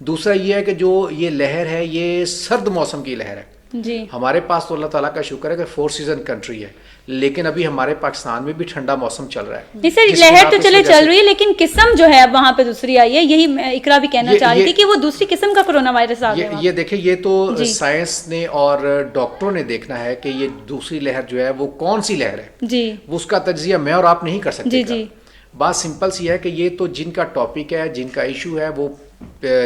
دوسرا یہ ہے کہ جو یہ لہر ہے یہ سرد موسم کی لہر ہے. جی ہمارے پاس تو اللہ تعالیٰ کا شکر ہے کہ 4 سیزن کنٹری ہے, لیکن ابھی ہمارے پاکستان میں بھی ٹھنڈا موسم چل رہا ہے. نہیں سر, لہر تو چلے چل رہی ہے, لیکن قسم جو ہے اب وہاں پہ دوسری آئی ہے, یہی اقرا بھی کہنا چاہ رہی تھی کہ وہ دوسری قسم کا کرونا وائرس آ گیا. یہ دیکھیں, یہ تو سائنس نے اور ڈاکٹروں نے دیکھنا ہے کہ یہ دوسری لہر جو ہے وہ کون سی لہر ہے. جی وہ اس کا تجزیہ میں اور آپ نہیں کر سکتے. جی بات سمپل سی ہے کہ یہ تو جن کا ٹاپک ہے, جن کا ایشو ہے, وہ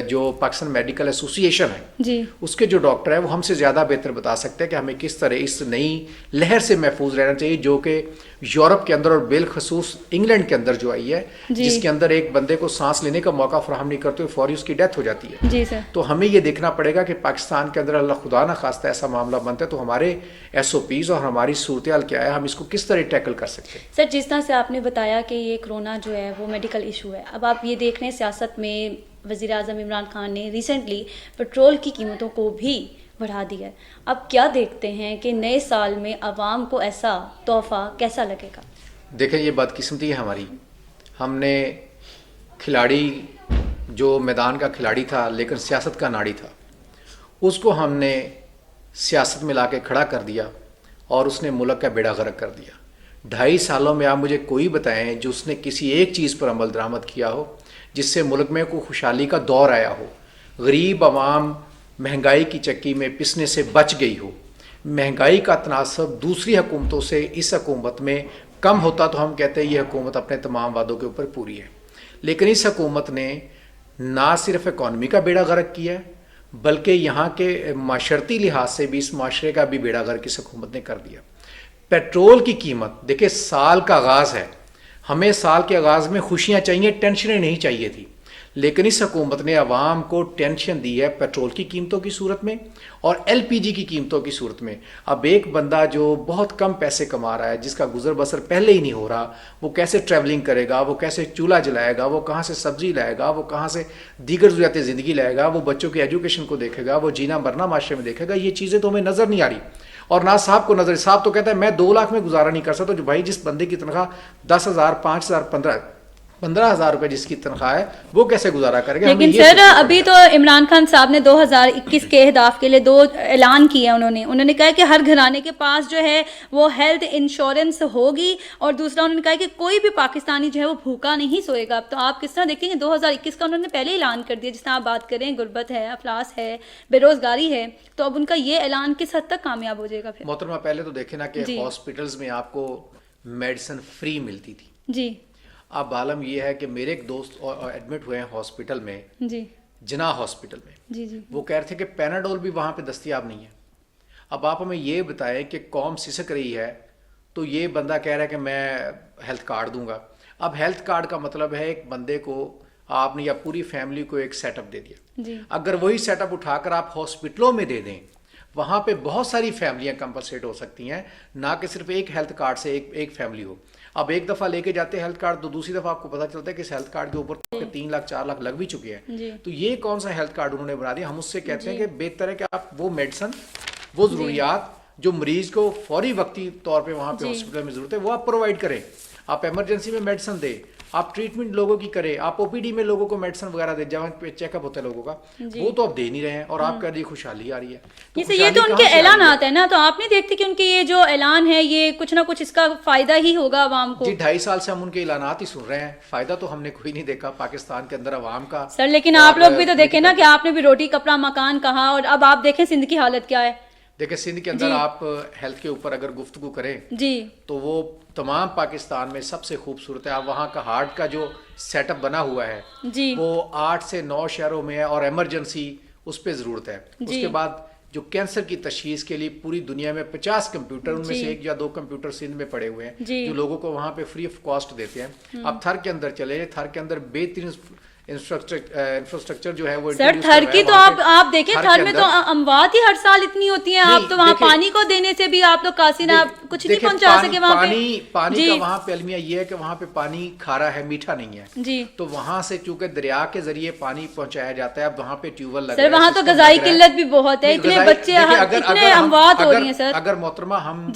جو پاکستان میڈیکل ایسوسی ایشن ہے جی اس کے جو ڈاکٹر ہیں وہ ہم سے زیادہ بہتر بتا سکتے ہیں کہ ہمیں کس طرح اس نئی لہر سے محفوظ رہنا چاہیے, جو کہ یورپ کے اندر اور بالخصوص انگلینڈ کے اندر جو آئی ہے, جس کے اندر ایک بندے کو سانس لینے کا موقع فراہم نہیں کرتے ہوئے فوری اس کی ڈیتھ ہو جاتی ہے. جی سر, تو ہمیں یہ دیکھنا پڑے گا کہ پاکستان کے اندر اللہ خدا نہ خواستہ ایسا معاملہ بنتا ہے تو ہمارے SOPs اور ہماری صورتحال کیا ہے, ہم اس کو کس طرح ٹیکل کر سکتے ہیں. سر جس طرح سے آپ نے بتایا کہ یہ کرونا جو ہے وہ میڈیکل ایشو ہے, اب آپ یہ دیکھ رہے ہیں سیاست میں وزیر اعظم عمران خان نے ریسنٹلی پیٹرول کی قیمتوں کو بھی بڑھا دیا ہے. اب کیا دیکھتے ہیں کہ نئے سال میں عوام کو ایسا تحفہ کیسا لگے گا؟ دیکھیں, یہ بدقسمتی ہے ہماری. ہم نے کھلاڑی جو میدان کا کھلاڑی تھا لیکن سیاست کا ناڑی تھا, اس کو ہم نے سیاست میں لا کے کھڑا کر دیا اور اس نے ملک کا بیڑا غرق کر دیا. 2.5 سالوں میں آپ مجھے کوئی بتائیں جو اس نے کسی ایک چیز پر عمل درآمد کیا ہو جس سے ملک میں کوئی خوشحالی کا دور آیا ہو, غریب عوام مہنگائی کی چکی میں پسنے سے بچ گئی ہو. مہنگائی کا تناسب دوسری حکومتوں سے اس حکومت میں کم ہوتا تو ہم کہتے ہیں یہ حکومت اپنے تمام وعدوں کے اوپر پوری ہے. لیکن اس حکومت نے نہ صرف اکانومی کا بیڑا غرق کیا ہے بلکہ یہاں کے معاشرتی لحاظ سے بھی اس معاشرے کا بھی بیڑا غرق اس حکومت نے کر دیا. پیٹرول کی قیمت دیکھیں, سال کا آغاز ہے, ہمیں سال کے آغاز میں خوشیاں چاہیے, ٹینشنیں نہیں چاہیے تھی, لیکن اس حکومت نے عوام کو ٹینشن دی ہے پیٹرول کی قیمتوں کی صورت میں اور LPG کی قیمتوں کی صورت میں. اب ایک بندہ جو بہت کم پیسے کما رہا ہے, جس کا گزر بسر پہلے ہی نہیں ہو رہا, وہ کیسے ٹریولنگ کرے گا, وہ کیسے چولہا جلائے گا, وہ کہاں سے سبزی لائے گا, وہ کہاں سے دیگر ضروریات زندگی لائے گا, وہ بچوں کی ایجوکیشن کو دیکھے گا, وہ جینا مرنا معاشرے میں دیکھے گا. یہ چیزیں تو ہمیں نظر نہیں آ رہی. اور نہ صاحب کو نظر, صاحب تو کہتا ہے میں 2 لاکھ میں گزارا نہیں کر سکتا. جو بھائی جس بندے کی تنخواہ 10,000 5,000 15,000 روپے جس کی تنخواہ ہے وہ کیسے گزارا کرے گا؟ لیکن سر ابھی تو عمران خان صاحب نے 2021 کے اہداف کے لیے 2 اعلان کیے. انہوں نے کہا کہ ہر گھرانے کے پاس جو ہے وہ ہیلتھ انشورنس ہوگی, اور دوسرا انہوں نے کہا کہ کوئی بھی پاکستانی جو ہے وہ بھوکا نہیں سوئے گا. تو آپ کس طرح دیکھیں گے 2021 کا انہوں نے پہلے اعلان کر دیا, جس طرح آپ بات کریں غربت ہے, افلاس ہے, بے روزگاری ہے, تو اب ان کا یہ اعلان کس حد تک کامیاب ہو جائے گا؟ پھر محترمہ پہلے تو دیکھیں نا کہ ہاسپٹلز میں آپ کو میڈیسن فری ملتی تھی. جی, اب عالم یہ ہے کہ میرے ایک دوست ایڈمٹ ہوئے ہیں ہاسپٹل میں, جی جناح ہاسپٹل میں. جی جی وہ کہہ رہے تھے کہ پیناڈول بھی وہاں پہ دستیاب نہیں ہے. اب آپ ہمیں یہ بتائیں کہ قوم سسک رہی ہے تو یہ بندہ کہہ رہا ہے کہ میں ہیلتھ کارڈ دوں گا. اب ہیلتھ کارڈ کا مطلب ہے ایک بندے کو آپ نے یا پوری فیملی کو ایک سیٹ اپ دے دیا. جی, اگر وہی سیٹ اپ اٹھا کر آپ ہاسپٹلوں میں دے دیں, وہاں پہ بہت ساری فیملیاں کمپنسیٹ ہو سکتی ہیں, نہ کہ صرف ایک ہیلتھ کارڈ سے ایک فیملی ہو. اب ایک دفعہ لے کے جاتے ہیں ہیلتھ کارڈ تو دوسری دفعہ آپ کو پتہ چلتا ہے کہ اس ہیلتھ کارڈ کے اوپر 3 لاکھ 4 لاکھ لگ بھی چکے ہیں. تو یہ کون سا ہیلتھ کارڈ انہوں نے بنا دیا؟ ہم اس سے کہتے ہیں کہ بہتر ہے کہ آپ وہ میڈیسن, وہ ضروریات جو مریض کو فوری وقتی طور پہ وہاں پہ ہاسپٹل میں ضرورت ہے وہ آپ پرووائڈ کریں. آپ ایمرجنسی میں میڈیسن دیں, آپ ٹریٹمنٹ لوگوں کی کریں, آپ OPD میں لوگوں کو میڈیسن وغیرہ دیں, جہاں پہ چیک اپ ہوتا ہے لوگوں کا, وہ تو آپ دے نہیں رہے ہیں اور آپ کہہ رہی خوشحالی آ رہی ہے. یہ تو ان کے اعلانات ہیں نا, تو آپ نہیں دیکھتے کہ ان کے یہ جو اعلان ہے یہ کچھ نہ کچھ اس کا فائدہ ہی ہوگا عوام کو؟ جی 2.5 سال سے ہم ان کے اعلانات ہی سن رہے ہیں, فائدہ تو ہم نے کوئی نہیں دیکھا پاکستان کے اندر عوام کا. سر لیکن آپ لوگ بھی تو دیکھیں نا کہ آپ نے بھی روٹی کپڑا مکان کہا, اور اب آپ دیکھیں سندھ کی حالت کیا ہے. دیکھیں سندھ کے اندر آپ ہیلتھ کے اوپر اگر گفتگو کریں جی تو وہ تمام پاکستان میں سب سے خوبصورت ہے. اب وہاں کا ہارٹ کا جو سیٹ اپ بنا ہوا ہے جی وہ 8 سے 9 شہروں میں ہے, اور ایمرجنسی اس پہ ضرورت ہے. اس کے بعد جو کینسر کی تشخیص کے لیے پوری دنیا میں 50 کمپیوٹر, ان میں سے 1 یا 2 کمپیوٹر سندھ میں پڑے ہوئے ہیں جو لوگوں کو وہاں پہ فری آف کاسٹ دیتے ہیں. اب تھر کے اندر چلے, تھر کے اندر بہترین انفراسٹرکچر جو ہے وہ سر تھر کی تو آپ دیکھیں, تھر میں تو اموات ہی ہر سال اتنی ہوتی ہیں. آپ تو وہاں پانی کو دینے سے بھی آپ لوگ کاسینا کچھ نہیں پہنچا سکے وہاں پہ. پانی کا وہاں پہ المیہ یہ ہے کہ وہاں پہ پانی کھارا ہے, میٹھا نہیں ہے. جی تو وہاں سے چونکہ دریا کے ذریعے پانی پہنچایا جاتا ہے. اب وہاں پہ ٹیوب ویل لگا ہے. سر وہاں تو غذائی قلت بھی بہت ہے, اتنے بچے اتنے اموات ہو رہی ہیں. سر اگر محترمہ ہم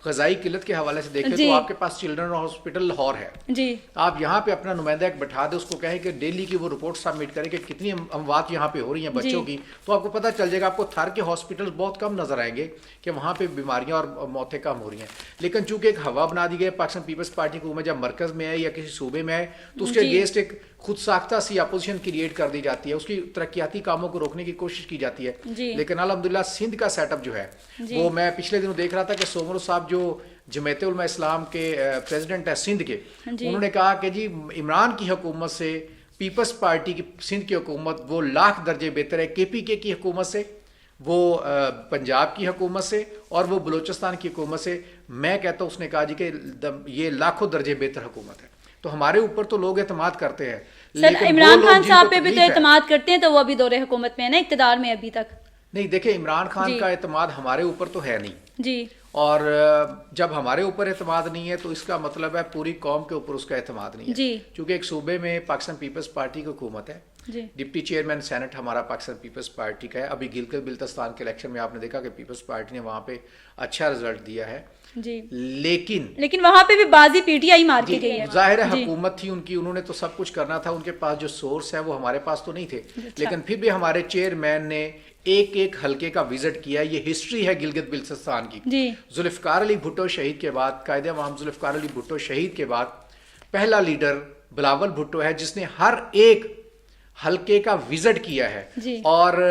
غذائی قلت کے حوالے سے دیکھیں تو آپ کے پاس چلڈرن ہاسپٹل لاہور ہے جی آپ یہاں پہ اپنا نمائندہ ایک بٹھا دیں اس کو کہیں کہ ڈیلی کی وہ رپورٹ سبمٹ کریں کہ کتنی اموات یہاں پہ ہو رہی ہیں بچوں کی تو آپ کو پتہ چل جائے گا آپ کو تھر کے ہاسپٹل بہت کم نظر آئیں گے کہ وہاں پہ بیماریاں اور موتیں کم ہو رہی ہیں لیکن چونکہ ایک ہوا بنا دی گئی پاکستان پیپلز پارٹی کو جب مرکز میں ہے یا کسی صوبے میں ہے تو اس کے اگینسٹ ایک خود ساختہ سی اپوزیشن کریٹ کر دی جاتی ہے اس کی ترقیاتی کاموں کو روکنے کی کوشش کی جاتی ہے لیکن الحمدللہ سندھ کا سیٹ اپ جو ہے وہ میں پچھلے دنوں دیکھ رہا تھا کہ سومرو صاحب جو جمعیت علماء اسلام کے پریزیڈنٹ ہے سندھ کے انہوں نے کہا کہ جی عمران کی حکومت سے پیپلز پارٹی کی سندھ کی حکومت وہ لاکھ درجے بہتر ہے کے پی کے کی حکومت سے وہ پنجاب کی حکومت سے اور وہ بلوچستان کی حکومت سے میں کہتا ہوں اس نے کہا جی کہ یہ لاکھوں درجے بہتر حکومت ہے تو ہمارے اوپر تو لوگ اعتماد کرتے ہیں سر عمران خان صاحب پہ بھی تو اعتماد کرتے ہیں تو وہ ابھی دور حکومت میں ہے نا اقتدار میں ابھی تک نہیں دیکھیں عمران خان کا اعتماد ہمارے اوپر تو ہے نہیں جی اور جب ہمارے اوپر اعتماد نہیں ہے تو اس کا مطلب ہے پوری قوم کے اوپر اس کا اعتماد نہیں ہے چونکہ ایک صوبے میں پاکستان پیپلز پارٹی کی حکومت ہے ڈپٹی چیئرمین سینٹ ہمارا پاکستان پیپلز پارٹی کا ہے ابھی گلگت بلتستان کے الیکشن میں آپ نے دیکھا کہ پیپلز پارٹی نے وہاں پہ اچھا رزلٹ دیا ہے لیکن وہاں پہ بھی بازی پی ٹی آئی مار کے گئی ہے ظاہر ہے حکومت تھی ان کی انہوں نے تو سب کچھ کرنا تھا ان کے پاس جو سورس ہے وہ ہمارے پاس تو نہیں تھے لیکن پھر بھی ہمارے چیئرمین نے ایک ایک حلقے کا وزٹ کیا یہ ہسٹری ہے گلگت بلتستان کی ذوالفقار علی بھٹو شہید کے بعد قائد عوام ذوالفقار علی بھٹو شہید کے بعد پہلا لیڈر بلاول بھٹو ہے جس نے ہر ایک حلقے کا وزٹ کیا ہے اور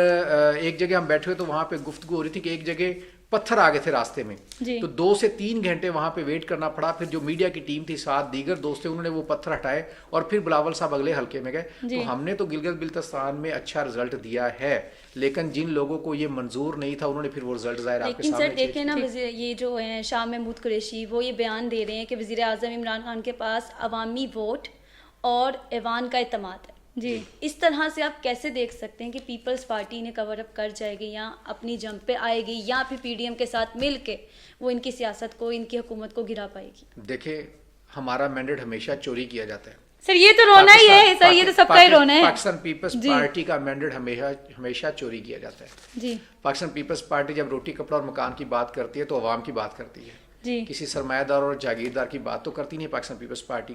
ایک جگہ ہم بیٹھے ہوئے تو وہاں پہ گفتگو ہو رہی تھی کہ ایک جگہ پتھر آگے تھے راستے میں تو 2 سے 3 گھنٹے وہاں پہ ویٹ کرنا پڑا پھر جو میڈیا کی ٹیم تھی ساتھ دیگر دوست تھے انہوں نے وہ پتھر ہٹائے اور پھر بلاول صاحب اگلے حلقے میں گئے تو ہم نے تو گلگت بلتستان میں اچھا رزلٹ دیا ہے لیکن جن لوگوں کو یہ منظور نہیں تھا انہوں نے پھر وہ رزلٹ ظاہر آپ کے سامنے لیکن سر دیکھیں نا یہ جو ہیں شاہ محمود قریشی وہ یہ بیان دے رہے ہیں کہ وزیر اعظم عمران خان کے پاس عوامی ووٹ اور ایوان کا اعتماد ہے اس طرح سے آپ کیسے دیکھ سکتے ہیں کہ پیپلز پارٹی نے کور اپ کر جائے گی یا اپنی جمپ پہ آئے گی یا پھر پی ڈی ایم کے ساتھ مل کے وہ ان کی سیاست کو ان کی حکومت کو گرا پائے گی دیکھیں ہمارا مینڈیٹ ہمیشہ چوری کیا جاتا ہے سر یہ تو رونا ہی ہے سر یہ تو سب کا ہی رونا ہے پاکستان پیپلز پارٹی کا مینڈیٹ ہمیشہ چوری کیا جاتا ہے پاکستان پیپلز پارٹی جب روٹی کپڑا اور مکان کی بات کرتی ہے تو عوام کی بات کرتی ہے کسی سرمایہ دار اور جاگیردار کی بات تو کرتی نہیں پاکستان پیپلز پارٹی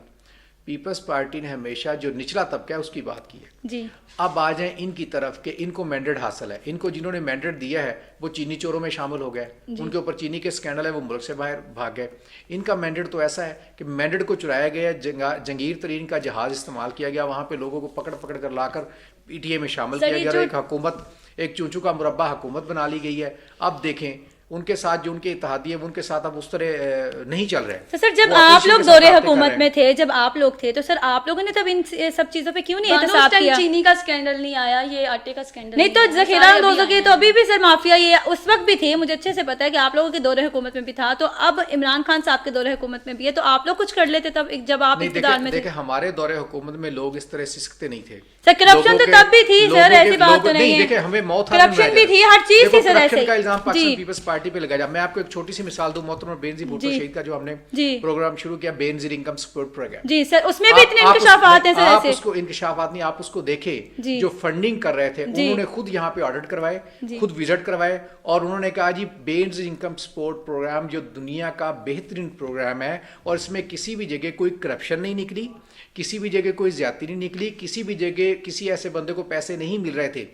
پیپلز پارٹی نے ہمیشہ جو نچلا طبقہ ہے اس کی بات کی ہے اب آ جائیں ان کی طرف کہ ان کو مینڈیٹ حاصل ہے ان کو جنہوں نے مینڈیٹ دیا ہے وہ چینی چوروں میں شامل ہو گئے ان کے اوپر چینی کے سکینڈل ہے وہ ملک سے باہر بھاگ گئے ان کا مینڈیٹ تو ایسا ہے کہ مینڈیٹ کو چرایا گیا جنگیر ترین کا جہاز استعمال کیا گیا وہاں پہ لوگوں کو پکڑ پکڑ کر لا کر پی ٹی اے میں شامل کیا گیا ایک حکومت ایک چونچو کا مربع حکومت بنا لی گئی ہے اب دیکھیں ان کے ساتھ جو ان کے اتحادی ہے وہ ان کے ساتھ اب اس طرح نہیں چل رہے سر جب آپ لوگ دور حکومت میں تھے جب آپ لوگ تھے تو سر آپ لوگوں نے تب ان سب چیزوں پہ کیوں نہیں احتساب کیا چینی کا سکینڈل نہیں آیا یہ آٹے کا سکینڈل نہیں تو ذخیرہ اندوزوں کے تو ابھی بھی سر مافیا یہ اس وقت بھی تھے مجھے اچھے سے پتا ہے کہ آپ لوگوں کے دور حکومت میں بھی تھا تو اب عمران خان صاحب کے دور حکومت میں بھی ہے تو آپ لوگ کچھ کر لیتے تب جب آپ اقتدار میں تھے دیکھیں ہمارے دور حکومت میں لوگ اس طرح سسکتے نہیں تھے سر کرپشن تو تب بھی تھی سر ایسی بات تو نہیں ہے دیکھیں ہمیں موت کرپشن بھی تھی ہر چیز تھی سر ایسے کا الزام پاکستان پیپلز پارٹی پہ لگایا میں آپ کو ایک چھوٹی سی مثال دوں محترم بینظیر بھٹو شہید کا جو ہم نے پروگرام شروع کیا بینظیر انکم سپورٹ پروگرام جی سر اس میں بھی اتنے انکشافات ہیں سر آپ اس کو انکشافات نہیں آپ اس کو دیکھیں جو فنڈنگ کر رہے تھے انہوں نے خود یہاں پہ آڈٹ کروائے خود وزٹ کروائے اور انہوں نے کہا جی بینظیر انکم سپورٹ پروگرام جو دنیا کا بہترین پروگرام ہے اور اس میں کسی بھی جگہ کوئی کرپشن نہیں نکلی کسی بھی جگہ کوئی زیادتی نہیں نکلی کسی بھی جگہ کسی ایسے بندے کو پیسے نہیں مل رہے تھے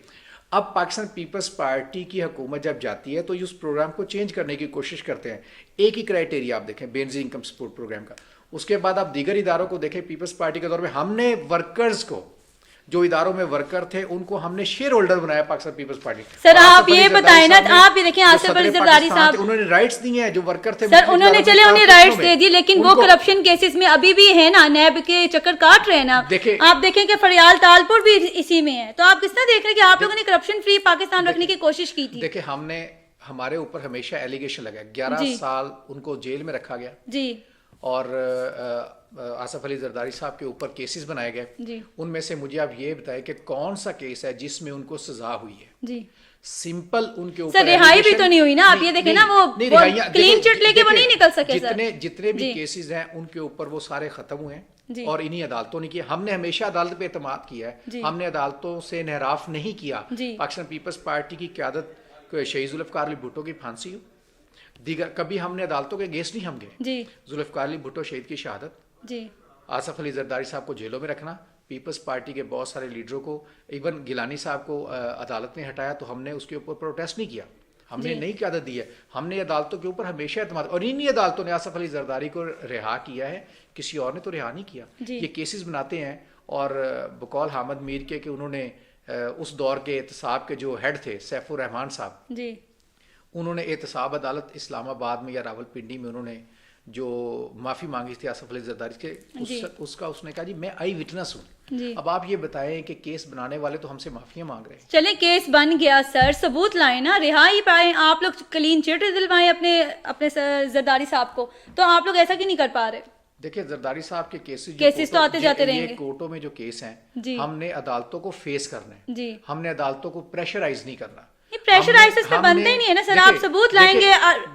اب پاکستان پیپلز پارٹی کی حکومت جب جاتی ہے تو اس پروگرام کو چینج کرنے کی کوشش کرتے ہیں ایک ہی کرائٹیریا آپ دیکھیں بینظیر انکم سپورٹ پروگرام کا اس کے بعد آپ دیگر اداروں کو دیکھیں پیپلز پارٹی کے دور میں ہم نے ورکرز کو جو اداروں میں ورکر تھے ان کو ہم نے شیئر ہولڈر بنایا پاکستان پیپلز پارٹی سر آپ یہ بتائیں نا آپ یہ دیکھیں آصف علی زرداری صاحب انہوں نے رائٹس دیے ہیں جو ورکر تھے سر انہوں نے چلے انہیں رائٹس دے دی لیکن وہ کرپشن کیسز میں ابھی بھی ہے نا نیب کے چکر کاٹ رہے ہیں نا آپ دیکھیں کہ فریال تالپور بھی اسی میں ہے تو آپ کس طرح دیکھ رہے ہیں کہ آپ لوگوں نے کرپشن فری پاکستان رکھنے کی کوشش کی تھی دیکھیں ہم نے ہمارے اوپر ہمیشہ ایلیگیشن لگا 11 سال ان کو جیل میں رکھا گیا جی اور آصف علی زرداری صاحب کے اوپر کیسز بنائے گئے ان میں سے مجھے آپ یہ بتائیں کہ کون سا کیس ہے جس میں ان کو سزا ہوئی ہے جی سمپل ان کے اوپر سر رہائی بھی تو نہیں ہوئی نا آپ یہ دیکھیں نا وہ کلین چٹ لے کے وہ نہیں نکل سکے سر جتنے بھی کیسز ہیں ان کے اوپر وہ سارے ختم ہوئے ہیں اور انہی عدالتوں نے کیا ہم نے ہمیشہ عدالت پہ اعتماد کیا ہے ہم نے عدالتوں سے انحراف نہیں کیا پاکستان پیپلز پارٹی کی قیادت شہید ذوالفقار علی بھٹو کی پھانسی ہو دیگر کبھی ہم نے عدالتوں کے اگینسٹ نہیں ہم گئے. جی ذوالفقار علی بھٹو شہید کی شہادت, جی آصف علی زرداری صاحب کو جیلوں میں رکھنا, پیپلز پارٹی کے بہت سارے لیڈروں کو, ایون گیلانی صاحب کو عدالت نے ہٹایا تو ہم نے اس کے اوپر پروٹیسٹ نہیں کیا, ہم نے نہیں قیادت دی ہے. ہم نے عدالتوں کے اوپر ہمیشہ اعتماد, اور انہی عدالتوں نے آصف علی زرداری کو رہا کیا ہے, کسی اور نے تو رہا نہیں کیا. یہ کیسز بناتے ہیں, اور بقول حامد میر کے کہ انہوں نے اس دور کے احتساب کے جو ہیڈ تھے سیف الرحمان صاحب, جی انہوں نے احتساب عدالت اسلام آباد میں یا راول پنڈی میں انہوں نے جو معافی مانگی تھی آصف علی زرداری کے, اس کا اس نے کہا جی میں آئی وٹنس ہوں. اب آپ یہ بتائیں کہ کیس بنانے والے تو ہم سے معافیاں مانگ رہے ہیں. چلیں کیس بن گیا سر, ثبوت لائیں نا, رہائی پائیں, آپ لوگ کلین چٹ دلوائیں اپنے زرداری صاحب کو, تو آپ لوگ ایسا کیوں نہیں کر پا رہے؟ دیکھیں زرداری صاحب کے کیسز تو آتے جاتے رہیں گے. کورٹوں میں جو کیس ہیں ہم نے عدالتوں کو فیس کرنا ہے, ہم نے عدالتوں کو پریشرائز نہیں کرنا. پریشرائز پہ بنتے ہی نہیں ہے نا سر, آپ ثبوت لائیں گے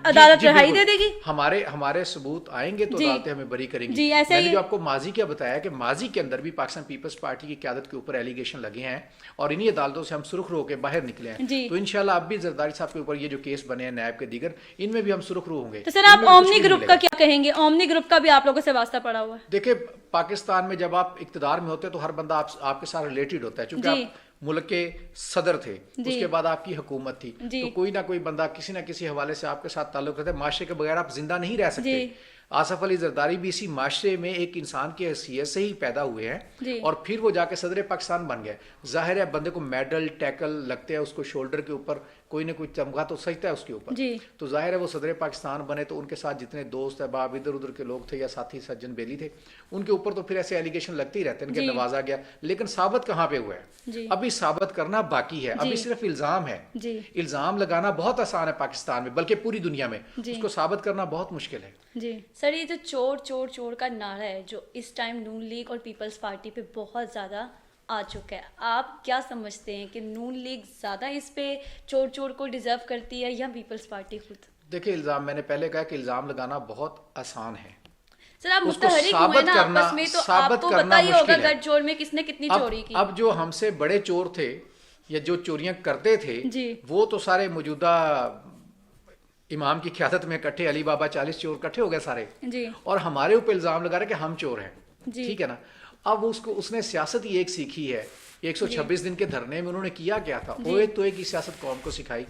عدالت رہائی دے دے گی. ہمارے ثبوت آئیں گے تو عدالتیں ہمیں بری کریں گی. میں نے جو آپ کو ماضی کیا بتایا کہ ماضی کے اندر بھی پاکستان پیپلز پارٹی کی قیادت کے اوپر ایلیگیشن لگے ہیں, اور انہی عدالتوں سے ہم سرخ رو کے باہر نکلے ہیں. تو انشاءاللہ اب بھی زرداری صاحب کے اوپر یہ جو کیس بنے ہیں نیب کے دیگر, ان میں بھی ہم سرخ رو ہوں گے. تو سر آپ اومنی گروپ کا کیا کہیں گے؟ اومنی گروپ کا بھی آپ لوگوں سے واسطہ پڑا ہوا ہے. دیکھیں پاکستان میں جب آپ اقتدار میں ہوتے ہیں تو ہر بندہ آپ کے ساتھ ریلیٹڈ ہوتا ہے, چونکہ آپ ملک کے صدر تھے, اس کے بعد آپ کی حکومت تھی, تو کوئی نہ کوئی بندہ کسی نہ کسی حوالے سے آپ کے ساتھ تعلق رہتا ہے. معاشرے کے بغیر آپ زندہ نہیں رہ سکتے. آصف علی زرداری بھی اسی معاشرے میں ایک انسان کی حیثیت سے ہی پیدا ہوئے ہیں, اور پھر وہ جا کے صدر پاکستان بن گئے. ظاہر ہے بندے کو میڈل ٹیکل لگتے ہیں, اس کو شولڈر کے اوپر کوئی نہ کوئی چمگا تو سجتا ہے اس کے اوپر, تو ظاہر ہے وہ صدر پاکستان بنے تو ان کے ساتھ جتنے دوست احباب ادھر ادھر کے لوگ تھے یا ساتھی سجن بیلی تھے, ان کے اوپر تو پھر ایسے ایلیگیشن لگتے ہی رہتے ہیں کہ نوازا گیا. لیکن ثابت کہاں پہ ہوا ہے؟ ابھی ثابت کرنا باقی ہے, ابھی صرف الزام ہے. الزام لگانا بہت آسان ہے پاکستان میں, بلکہ پوری دنیا میں, اس کو ثابت کرنا بہت مشکل ہے. جی سر, یہ جو چور چور چور کا نعرہ ہے جو اس ٹائم نون لیگ اور پیپلز پارٹی پہ بہت زیادہ آ چکا ہے, آپ کیا سمجھتے ہیں کہ نون لیگ زیادہ اس پہ چور چور کو ڈیزرو کرتی ہے یا پیپلز پارٹی خود؟ دیکھیں الزام, میں نے پہلے کہا کہ الزام لگانا بہت آسان ہے. سر آپ متحرک ہوئے نا آپس میں, تو آپ کو پتہ ہی ہوگا گٹھ جوڑ میں کس نے کتنی چوری کی. اب جو ہم سے بڑے چور تھے یا جو چوریاں کرتے تھے وہ تو سارے موجودہ امام کی قیادت میں اکٹھے, علی بابا 40 چور اکٹھے ہو گئے سارے, اور ہمارے اوپر الزام لگا رہے کہ ہم چور ہیں. ٹھیک ہے نا. اب اس نے سیاست ہی ایک سیکھی ہے. 126 دن کے دھرنے میں انہوں نے کیا تھا, اوے تو ایک ہی سیاست قوم کو سکھائی,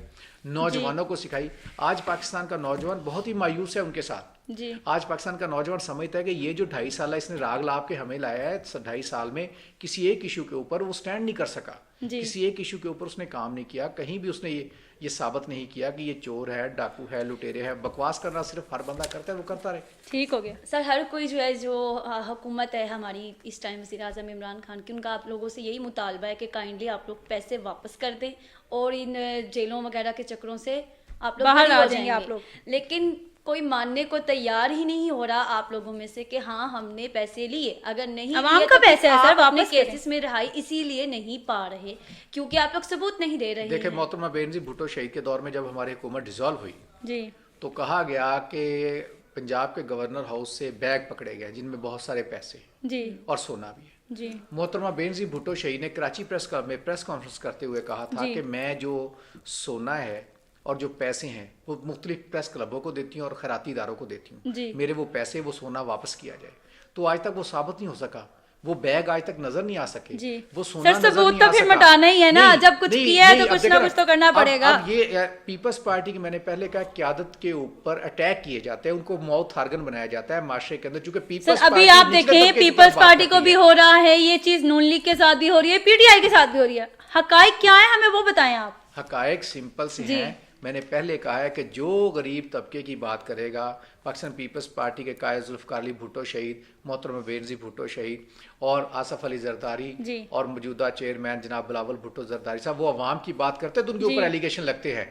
نوجوانوں کو سکھائی. آج پاکستان کا نوجوان بہت ہی مایوس ہے ان کے ساتھ. آج پاکستان کا نوجوان سمجھتا ہے کہ یہ جو 2.5 سالہ اس نے راگ لاب کے ہمیں لایا ہے, 2.5 سال میں کسی ایک ایشو کے اوپر وہ سٹینڈ نہیں کر سکا, کسی ایک ایشو کے اوپر اس نے کام نہیں کیا, کہیں بھی اس نے یہ ثابت نہیں کیا کہ یہ چور ہے, ڈاکو ہے, لٹیرے ہے. بکواس کرنا صرف ہر بندہ کرتا ہے, وہ کرتا رہے. ٹھیک ہو گیا سر. ہر کوئی جو ہے, جو حکومت ہے ہماری اس ٹائم وزیر اعظم عمران خان کی, ان کا آپ لوگوں سے یہی مطالبہ ہے کہ کائنڈلی آپ لوگ پیسے واپس کر دیں اور ان جیلوں وغیرہ کے چکروں سے آپ لوگ باہر آ جائیں گے. لیکن کوئی ماننے کو تیار ہی نہیں ہو رہا آپ لوگوں میں سے کہ ہاں ہم نے پیسے لیے. اگر نہیں عوام کا پیسہ ہے سر, واپس کیسز میں رہائی اسی لیے نہیں پا رہے کیونکہ آپ لوگ ثبوت نہیں دے رہے. دیکھیں محترمہ بینظیر بھٹو شہید کے دور میں جب ہماری حکومت ڈیزالو ہوئی تو کہا گیا کہ پنجاب کے گورنر ہاؤس سے بیگ پکڑے گئے جن میں بہت سارے پیسے اور سونا بھی ہے. محترمہ بینظیر بھٹو شہید نے کراچی پریس کلب میں پریس کانفرنس کرتے ہوئے کہا تھا کہ میں جو سونا ہے اور جو پیسے ہیں وہ مختلف پریس کلبوں کو دیتی ہوں اور خیراتی اداروں کو دیتی ہوں, میرے وہ پیسے وہ سونا واپس کیا جائے. تو آج تک وہ ثابت نہیں ہو سکا, وہ بیگ آج تک نظر نہیں آ سکے, وہ سونا نظر نہیں آ سکا. تو پھر مٹانا ہی ہے نا, جب کچھ کیا ہے تو کچھ نہ کچھ تو کرنا پڑے گا. اب یہ پیپلز پارٹی کی میں نے پہلے کہا قیادت کے اوپر اٹیک کیے جاتے ہیں, ان کو موت ہارگن بنایا جاتا ہے معاشرے کے اندر. چونکہ پیپلز ابھی آپ دیکھیں پیپلز پارٹی کو بھی ہو رہا ہے یہ چیز, نون لیگ کے ساتھ بھی ہو رہی ہے, پی ٹی آئی کے ساتھ بھی ہو رہی ہے. حقائق کیا ہے ہمیں وہ بتائیں آپ. حقائق سمپل سے ہیں. میں نے پہلے کہا ہے کہ جو غریب طبقے کی بات کرے گا, پاکستان پیپلز پارٹی کے قائد ذوالفقار علی بھٹو شہید, محترمہ بینظیر بھٹو شہید اور آصف علی زرداری اور موجودہ چیئرمین جناب بلاول بھٹو زرداری صاحب, وہ عوام کی بات کرتے ہیں تو ان کے اوپر ایلیگیشن لگتے ہیں.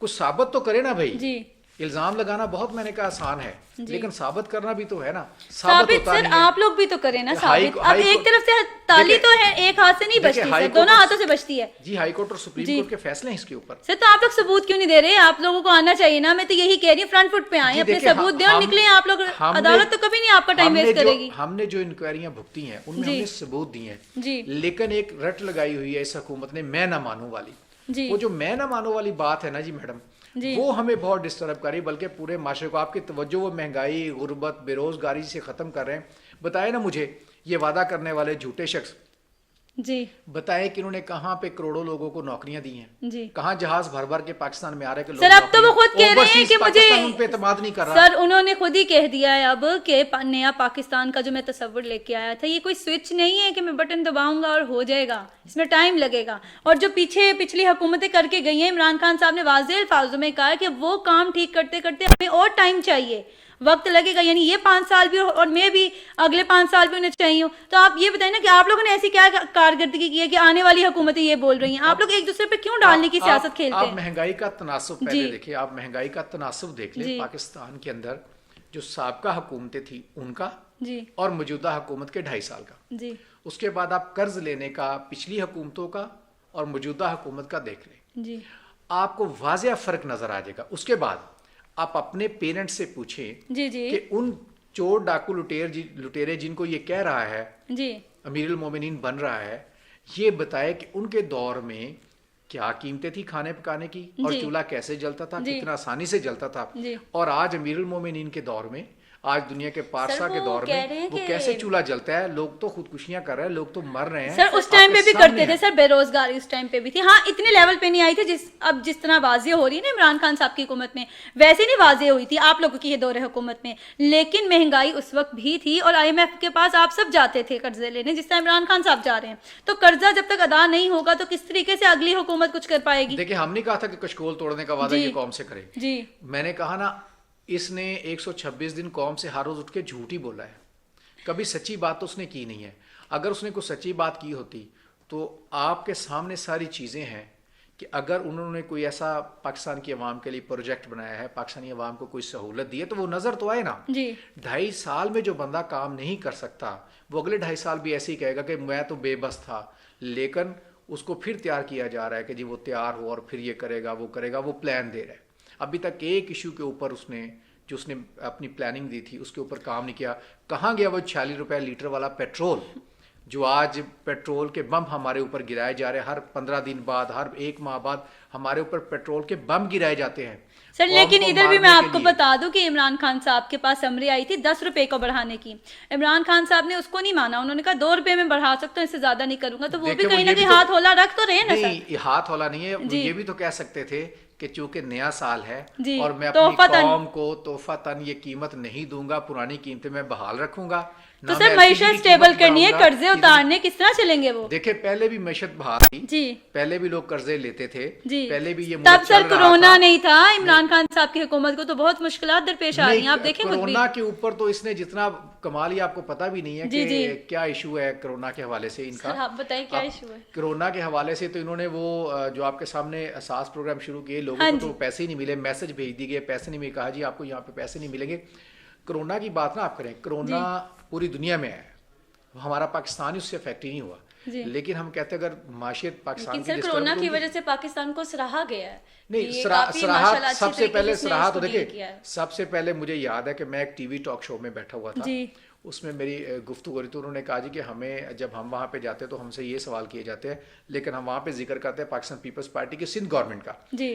کچھ ثابت تو کرے نا بھائی. الزام لگانا بہت میں نے کہا آسان ہے, لیکن ثابت کرنا بھی تو ہے نا. ثابت سر آپ لوگ بھی تو کریں نا ثابت. اب ایک طرف سے تالی تو ہے, ایک ہاتھ سے نہیں بچتی سر, دونوں ہاتھوں سے بچتی ہے. جی ہائی کورٹ اور سپریم کورٹ کے فیصلے ہیں اس کے اوپر. سر تو آپ لوگ ثبوت کیوں نہیں دے رہے؟ آپ لوگوں کو آنا چاہیے نا. میں تو یہی کہہ رہی ہوں فرنٹ فٹ پہ آئیں, اپنے ثبوت دیں اور نکلیں آپ لوگ. عدالت تو کبھی نہیں آپ کا ٹائم ویسٹ کرے گی. ہم نے جو انکوائریاں بھگتی ہیں ان میں ہم نے ثبوت دی ہیں, لیکن ایک رٹ لگائی ہوئی ہے اس حکومت نے میں نہ مانوں والی. وہ جو میں نہ مانوں والی بات ہے نا جی میڈم, وہ ہمیں بہت ڈسٹرب کر رہی، بلکہ پورے معاشرے کو آپ کی توجہ وہ مہنگائی، غربت، بے روزگاری سے ختم کر رہے ہیں. بتائے نا مجھے یہ وعدہ کرنے والے جھوٹے شخص، جی بتائے کہ انہوں نے کہاں پہ کروڑوں لوگوں کو نوکریاں دی ہیں، جی کہاں جہاز بھر بھر کے پاکستان میں آ رہے کہ لوگ سر اب تو وہ خود کہہ رہے ہیں کہ مجھے پاکستان ان پہ اعتماد نہیں کر رہا. سر انہوں نے خود ہی کہہ دیا ہے اب کہ نیا پاکستان کا جو میں تصور لے کے آیا تھا یہ کوئی سوئچ نہیں ہے کہ میں بٹن دباؤں گا اور ہو جائے گا، اس میں ٹائم لگے گا. اور جو پچھلی حکومتیں کر کے گئی ہیں، عمران خان صاحب نے واضح الفاظوں میں کہا کہ وہ کام ٹھیک کرتے کرتے ہمیں اور ٹائم چاہیے، وقت لگے گا، یعنی یہ 5 سال بھی اور میں بھی اگلے 5 سال بھی انہیں چاہیے. تو آپ یہ بتائیں نا کہ آپ لوگوں نے ایسی کیا کارکردگی کی ہے کہ آنے والی حکومتیں یہ بول رہی ہیں؟ آپ لوگ ایک دوسرے پہ کیوں ڈالنے کی سیاست کھیلتے آپ ہیں؟ مہنگائی کا تناسب پہلے دیکھیں، آپ مہنگائی کا تناسب دیکھ لیں. پاکستان کے اندر جو سابقہ حکومتیں تھیں ان کا جی اور موجودہ حکومت کے 2.5 سال کا، جی اس کے بعد آپ قرض لینے کا پچھلی حکومتوں کا اور موجودہ حکومت کا دیکھ لیں، جی آپ کو واضح فرق نظر آ جائے گا. اس کے بعد آپ اپنے پیرنٹ سے پوچھیں جی جی کہ ان چور ڈاکو لٹیرے جن کو یہ کہہ رہا ہے جی امیر المومنین بن رہا ہے، یہ بتائے کہ ان کے دور میں کیا قیمتیں تھی کھانے پکانے کی، اور چولہا کیسے جلتا تھا، کتنا آسانی سے جلتا تھا. اور آج امیر المومنین کے دور میں، آج دنیا کے پارسا کے دور میں وہ کیسے چولہا جلتا ہے. لوگ تو خودکشیاں کر رہے ہیں، لوگ تو مر رہے ہیں. سر اس ٹائم پہ بھی کرتے تھے سر، بے روزگاری اس ٹائم پہ بھی تھی. ہاں اتنے لیول پہ نہیں آئی تھی اب جس طرح واضح ہو رہی ہے نا عمران خان صاحب کی حکومت میں، ویسے نہیں واضح ہوئی تھی آپ لوگوں کی یہ دور حکومت میں. لیکن مہنگائی اس وقت بھی تھی اور IMF کے پاس آپ سب جاتے تھے قرضے لینے، جس طرح عمران خان صاحب جا رہے ہیں. تو قرضہ جب تک ادا نہیں ہوگا تو کس طریقے سے اگلی حکومت کچھ کر پائے گی؟ دیکھیں ہم نے کہا تھا کہ کشکول توڑنے کا وعدہ یہ قوم سے کرے. جی میں نے کہا نا اس نے 126 دن قوم سے ہر روز اٹھ کے جھوٹ ہی بولا ہے، کبھی سچی بات تو اس نے کی نہیں ہے. اگر اس نے کوئی سچی بات کی ہوتی تو آپ کے سامنے ساری چیزیں ہیں کہ اگر انہوں نے کوئی ایسا پاکستان کی عوام کے لیے پروجیکٹ بنایا ہے، پاکستانی عوام کو کوئی سہولت دی ہے، تو وہ نظر تو آئے نا. جی 2.5 سال میں جو بندہ کام نہیں کر سکتا وہ اگلے 2.5 سال بھی ایسے ہی کہے گا کہ میں تو بے بس تھا. لیکن اس کو پھر تیار کیا جا رہا ہے کہ جی وہ تیار ہو اور پھر یہ کرے گا، وہ پلان دے رہا ہے. ابھی تک ایک ایشو کے اوپر اس نے اپنی پلاننگ دی تھی اس کے اوپر کام نہیں کیا. کہاں گیا وہ 46 روپے لیٹر والا پیٹرول، جو آج پیٹرول کے بم ہمارے اوپر گرائے جا رہے ہیں، ہر 15 دن بعد، ہر 1 ماہ بعد ہمارے اوپر پیٹرول کے بم گرائے جاتے ہیں. سر لیکن ادھر بھی میں آپ کو بتا دوں کہ عمران خان صاحب کے پاس سمری آئی تھی 10 روپے کو بڑھانے کی. عمران خان صاحب نے اس کو نہیں مانا، انہوں نے کہا 2 روپے میں بڑھا سکتا ہوں، اس سے زیادہ نہیں کروں گا. تو وہ بھی کہیں نہ کہیں ہاتھ ہولا رکھ تو رہے نا سر. نہیں ہاتھ ہولا نہیں ہے، یہ بھی تو کہہ سکتے تھے کہ چونکہ نیا سال ہے اور میں تحفہ اپنی قوم کو تحفہ تن یہ قیمت نہیں دوں گا، پرانی قیمتیں میں بحال رکھوں گا. تو سر معیشت سٹیبل کرنی ہے، قرضے اتارنے کس طرح چلیں گے وہ؟ دیکھیں پہلے بھی معیشت بحال تھی، جی پہلے بھی لوگ قرضے لیتے تھے، جی پہلے بھی یہ تب سر کرونا نہیں تھا. عمران خان صاحب کی حکومت کو تو بہت مشکلات درپیش آ رہی ہیں، آپ دیکھیں خود بھی. کرونا کے اوپر تو اس نے جتنا کمال ہی آپ کو پتہ بھی نہیں ہے کہ کیا ایشو ہے کرونا کے حوالے سے ان کا. آپ بتائیں کیا ایشو ہے کرونا کے حوالے سے؟ تو انہوں نے وہ جو آپ کے سامنے اساس پروگرام شروع کیے، لوگوں کو تو پیسے ہی نہیں ملے، میسج بھیج دی گئے، پیسے نہیں ملے، کہا جی آپ کو یہاں پہ پیسے نہیں ملیں گے. کرونا کی بات نہ آپ کریں، کرونا پوری دنیا میں ہے، ہمارا پاکستان اس سے افیکٹ ہی نہیں ہوا. لیکن ہم کہتے ہیں اگر معیشت پاکستان کی کرونا کی وجہ سے پاکستان کو سراہا گیا ہے. نہیں سراہت سب سے پہلے سراہت تو دیکھیں، سب سے پہلے مجھے یاد ہے کہ میں ایک ٹی وی ٹاک شو میں بیٹھا ہوا تھا، اس میں میری گفتگو ہو رہی تھی. انہوں نے کہا جی کہ ہمیں جب ہم وہاں پہ جاتے ہیں تو ہم سے یہ سوال کیے جاتے ہیں، لیکن ہم وہاں پہ ذکر کرتے ہیں پاکستان پیپلز پارٹی کی سندھ گورنمنٹ کا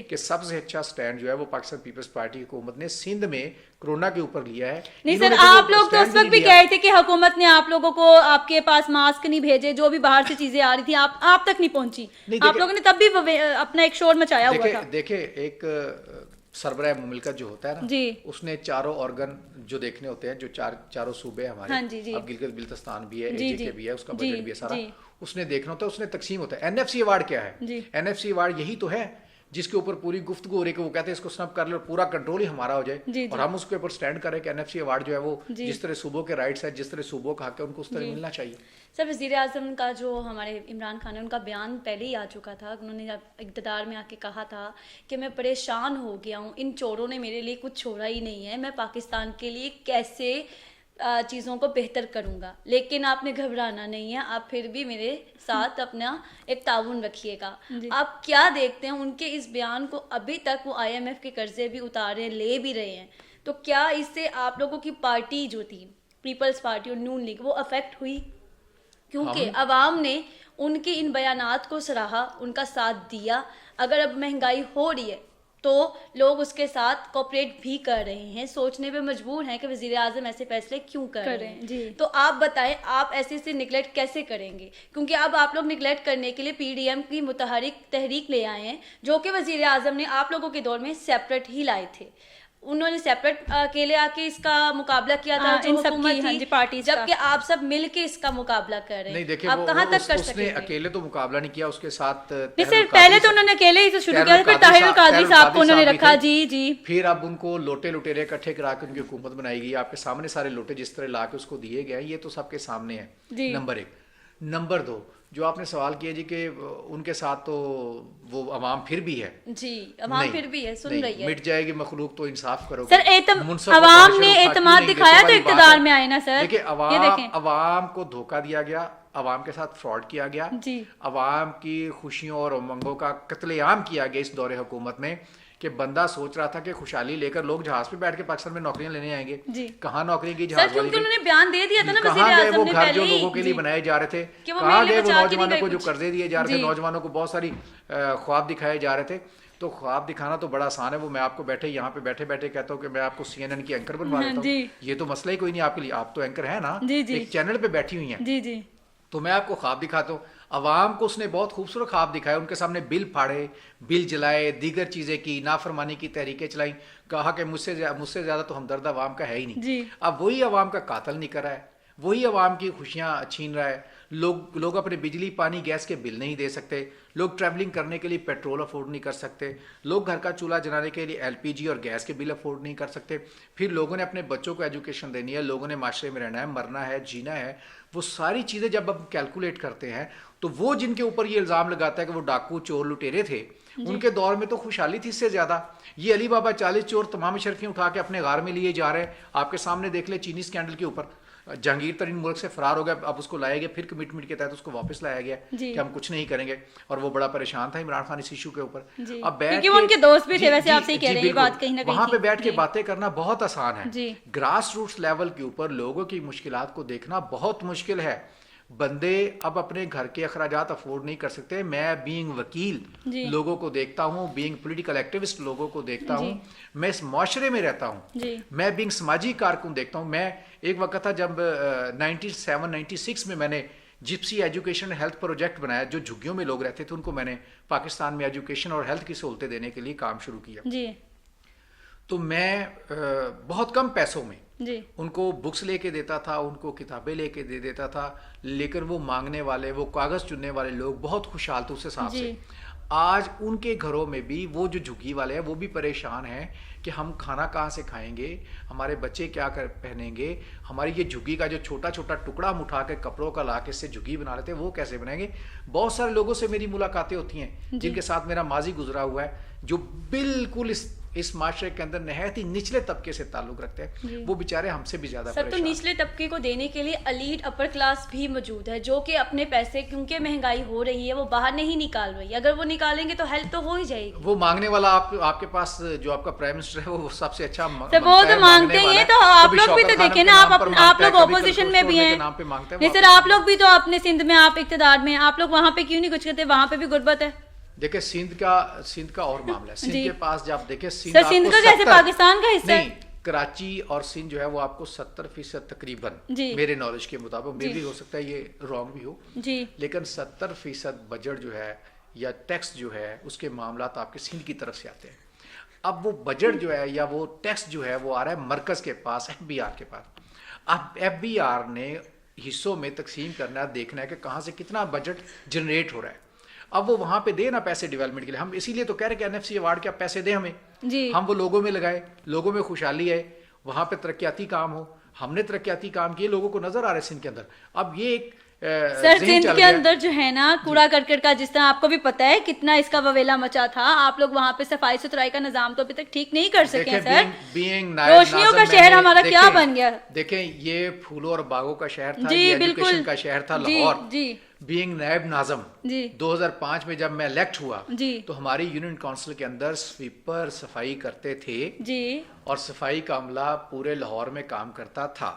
کہ سب سے اچھا سٹینڈ جو ہے وہ پاکستان پیپلز پارٹی حکومت نے سندھ میں کرونا کے اوپر لیا ہے. نہیں سر آپ لوگ تو اس وقت بھی کہے تھے کہ حکومت نے آپ لوگوں کو آپ کے پاس ماسک نہیں بھیجے، جو بھی باہر سے چیزیں آ رہی تھی آپ تک نہیں پہنچی. آپ لوگوں نے تب بھی اپنا ایک شور مچایا ہوا تھا. دیکھیں ایک سربراہ مملکت جو ہوتا ہے نا، اس نے چاروں آرگن جو دیکھنے ہوتے ہیں، جو چاروں صوبے ہمارے، اب گلگت بلتستان بھی ہے، AJK بھی ہے، اس کا بجٹ بھی ہے سارا، اس نے دیکھنا ہوتا ہے، اس نے تقسیم ہوتا ہے. NFC ایوارڈ کیا ہے؟ NFC ایوارڈ یہی تو ہے جس کے اوپر پوری گفتگو ہو رہی ہے کہ وہ کہتے ہیں اس کو سنب کر لو، پورا کنٹرول ہی ہمارا ہو جائے، اور ہم اس کے اوپر سٹینڈ کریں کہ NFC ایوارڈ جو ہے وہ جس طرح صوبوں کے رائٹس ہے، جس طرح صوبوں کا حق ہے، ان کو اس طرح ملنا چاہیے. سر وزیر اعظم کا جو ہمارے عمران خان ہے، ان کا بیان پہلے ہی آ چکا تھا. انہوں نے اقتدار میں آ کے کہا تھا کہ میں پریشان ہو گیا ہوں، ان چوروں نے میرے لیے کچھ چھوڑا ہی نہیں ہے، میں پاکستان کے لیے کیسے چیزوں کو بہتر کروں گا. لیکن آپ نے گھبرانا نہیں ہے، آپ پھر بھی میرے ساتھ اپنا ایک تعاون رکھیے گا. آپ کیا دیکھتے ہیں ان کے اس بیان کو؟ ابھی تک وہ IMF کے قرضے بھی اتارے لے بھی رہے ہیں، تو کیا اس سے آپ لوگوں کی پارٹی جو تھی پیپلز پارٹی اور نون لیگ وہ افیکٹ ہوئی؟ کیونکہ عوام نے ان کے ان بیانات کو سراہا، ان کا ساتھ دیا. اگر اب مہنگائی ہو رہی ہے تو لوگ اس کے ساتھ کوپریٹ بھی کر رہے ہیں, سوچنے پہ مجبور ہیں کہ وزیر اعظم ایسے فیصلے کیوں کر رہے ہیں. جی. تو آپ بتائیں آپ ایسے نگلیکٹ کیسے کریں گے, کیونکہ اب آپ لوگ نگلیکٹ کرنے کے لیے پی ڈی ایم کی متحرک تحریک لے آئے ہیں, جو کہ وزیر اعظم نے آپ لوگوں کے دور میں سیپریٹ ہی لائے تھے. انہوں نے سیپریٹ اکیلے آ کے اس کا مقابلہ کیا تھا جو حکومت تھی, جبکہ آپ سب مل کے اس کا مقابلہ کر رہے ہیں. نہیں دیکھیں, آپ کہاں تک کر اس نے اکیلے تو مقابلہ نہیں کیا, اس کے ساتھ پہلے تو انہوں نے اکیلے ہی تو شروع کیا, پھر طاہر القادری صاحب کو انہوں نے رکھا. جی جی. پھر اب ان کو لوٹے لٹیرے اکٹھے کرا کے ان کی حکومت بنائی گئی. آپ کے سامنے سارے لوٹے جس طرح لا کے اس کو دیے گئے, یہ تو سب کے سامنے ہے. نمبر 1. نمبر 2, جو آپ نے سوال کیا جی کہ ان کے ساتھ تو وہ عوام پھر بھی ہے. جی عوام پھر بھی ہے, سن رہی ہے. مٹ جائے گی مخلوق تو انصاف کرو. سر عوام نے اعتماد دکھایا تو اقتدار میں آئے نا سر. دیکھیں عوام کو دھوکہ دیا گیا, عوام کے ساتھ فراڈ کیا گیا, عوام کی خوشیوں اور امنگوں کا قتل عام کیا گیا اس دور حکومت میں, کہ بندہ سوچ رہا تھا کہ خوشحالی لے کر لوگ جہاز پہ بیٹھ کے پاکستان میں نوکریاں لینے آئیں گے. کہاں نوکری کی جہاز والی, انہوں نے بیان دے دیا تھا نا کہاں گئے وہ گھر جو لوگوں کے لیے بنائے جا رہے تھے, کہاں گئے وہ نوجوانوں کو جو قرضے دیے جا رہے تھے, نوجوانوں کو بہت ساری خواب دکھائے جا رہے تھے. تو خواب دکھانا تو بڑا آسان ہے, وہ میں آپ کو یہاں پہ بیٹھے بیٹھے کہتا ہوں کہ میں آپ کو سی این این کی اینکر بنوا دیتا ہوں, یہ تو مسئلہ ہی کوئی نہیں آپ کے لیے, آپ تو اینکر ہیں نا, ایک چینل پہ بیٹھی ہوئی ہیں. تو میں آپ کو خواب دکھاتا ہوں. عوام کو اس نے بہت خوبصورت خواب دکھایا, ان کے سامنے بل پھاڑے, بل جلائے, دیگر چیزیں کی, نافرمانی کی تحریکیں چلائیں, کہا کہ مجھ سے زیادہ تو ہمدرد عوام کا ہے ہی نہیں. اب وہی عوام کا قاتل نہیں کر رہا ہے, وہی عوام کی خوشیاں چھین رہا ہے. لوگ اپنے بجلی پانی گیس کے بل نہیں دے سکتے, لوگ ٹریولنگ کرنے کے لیے پیٹرول افورڈ نہیں کر سکتے, لوگ گھر کا چولہا جلانے کے لیے ایل پی جی اور گیس کے بل افورڈ نہیں کر سکتے. پھر لوگوں نے اپنے بچوں کو ایجوکیشن دینی ہے, لوگوں نے معاشرے میں رہنا ہے, مرنا ہے, جینا ہے. وہ ساری چیزیں جب ہم کیلکولیٹ کرتے ہیں تو وہ جن کے اوپر یہ الزام لگاتا ہے کہ وہ ڈاکو چور لٹیرے تھے, ان کے دور میں تو خوشحالی تھی اس سے زیادہ. یہ علی بابا 40 چور تمام شرفیاں اٹھا کے اپنے غار میں لیے جا رہے ہیں. آپ کے سامنے دیکھ لیں چینی اسکینڈل کے اوپر جہانگیر ترین ملک سے فرار ہو گیا, اب اس کو لایا گیا, پھر کمٹمنٹ کے تحت اس کو واپس لایا گیا کہ ہم کچھ نہیں کریں گے, اور وہ بڑا پریشان تھا عمران خان اس ایشو کے اوپر. اب بیٹھ ان کے دوست بھی تھے, ویسے آپ سے کہہ رہے ہیں یہ بات کہیں نہ کہیں وہاں پہ بیٹھ کے باتیں کرنا بہت آسان ہے, گراس روٹس لیول کے اوپر لوگوں کی مشکلات کو دیکھنا بہت مشکل ہے. بندے اب اپنے گھر کے اخراجات افورڈ نہیں کر سکتے. میں بینگ وکیل لوگوں کو دیکھتا ہوں, بینگ پولیٹیکل ایکٹیوسٹ لوگوں کو دیکھتا ہوں, میں اس معاشرے میں رہتا ہوں, میں بینگ سماجی کارکن دیکھتا ہوں. میں ایک وقت تھا جب 97-96 میں نے جپسی ایجوکیشن ہیلتھ پروجیکٹ بنایا, جو جھگیوں میں لوگ رہتے تھے ان کو میں نے پاکستان میں ایجوکیشن اور ہیلتھ کی سہولتیں دینے کے لیے کام شروع کیا. تو میں بہت کم پیسوں میں ان کو بکس لے کے دیتا تھا, ان کو کتابیں لے کے دے دیتا تھا, لیکن وہ مانگنے والے, وہ کاغذ چننے والے لوگ بہت خوشحال تھے اس حساب سے. آج ان کے گھروں میں بھی وہ جو جھگی والے ہیں وہ بھی پریشان ہیں کہ ہم کھانا کہاں سے کھائیں گے, ہمارے بچے کیا پہنیں گے, ہماری یہ جھگی کا جو چھوٹا چھوٹا ٹکڑا ہم اٹھا کے کپڑوں کا لا کے اس سے جھگی بنا لیتے ہیں وہ کیسے بنائیں گے. بہت سارے لوگوں سے میری ملاقاتیں ہوتی ہیں جن کے ساتھ میرا ماضی گزرا ہوا ہے, جو بالکل اس معاشرے کے اندر نہایت ہی نچلے طبقے سے تعلق رکھتے ہیں. وہ بیچارے ہم سے بھی زیادہ سر, تو نچلے طبقے کو دینے کے لیے الیٹ اپر کلاس بھی موجود ہے, جو کہ اپنے پیسے کیونکہ مہنگائی ہو رہی ہے وہ باہر نہیں نکال رہی. اگر وہ نکالیں گے تو ہیلپ تو ہو ہی جائے گی. وہ مانگنے والا آپ کے پاس جو آپ کا پرائم منسٹر ہے وہ سب سے اچھا وہ تو مانگتے ہی ہیں. تو آپ لوگ بھی تو دیکھیں نا, آپ لوگ اپوزیشن میں بھی ہیں. نہیں سر, آپ لوگ بھی تو اپنے سندھ میں, آپ اقتدار میں, آپ لوگ وہاں پہ کیوں نہیں کچھ کرتے, وہاں پہ بھی غربت ہے. دیکھیں سندھ کا اور معاملہ ہے. سندھ کے پاس جب دیکھیں سندھ تو جیسے پاکستان کا حصہ ہے. کراچی اور سندھ جو ہے وہ آپ کو 70% تقریباً میرے نالج کے مطابق, میں بھی ہو سکتا ہے یہ رانگ بھی ہو, لیکن 70% بجٹ جو ہے یا ٹیکس جو ہے اس کے معاملات آپ کے سندھ کی طرف سے آتے ہیں. اب وہ بجٹ جو ہے یا وہ ٹیکس جو ہے وہ آ رہا ہے مرکز کے پاس, ایف بی آر کے پاس. اب ایف بی آر نے حصوں میں تقسیم کرنا ہے, دیکھنا ہے کہ کہاں سے کتنا بجٹ جنریٹ ہو رہا ہے. اب وہ وہاں پہ دے نا پیسے ڈیولپمنٹ کے لیے, ہم اسی لیے تو کہہ رہے کہ NFC ایوارڈ کے آپ پیسے دیں ہمیں, ہم وہ لوگوں میں لگائے, لوگوں میں خوشحالی ہے, وہاں پہ ترقیاتی کام ہو. ہم نے ترقیاتی کام کیے, لوگوں کو نظر آ رہے سندھ کے اندر. اب یہ ایک سر سندھ کے اندر جو ہے نا کوڑا کرکٹ کا, جس طرح آپ کو بھی پتا ہے کتنا اس کا وویلا مچا تھا, آپ لوگ وہاں پہ صفائی ستھرائی کا نظام تو ابھی تک ٹھیک نہیں کر سکے سر. روشنیوں کا شہر ہمارا کیا بن گیا. دیکھیں یہ پھولوں اور باغوں کا شہر تھا, ایجوکیشن کا شہر تھا لاہور. بینگ نائب ناظم 2005 میں جب میں الیکٹ ہوا تو ہماری یونین کونسل کے اندر سویپر صفائی کرتے تھے, اور صفائی کا عملہ پورے لاہور میں کام کرتا تھا.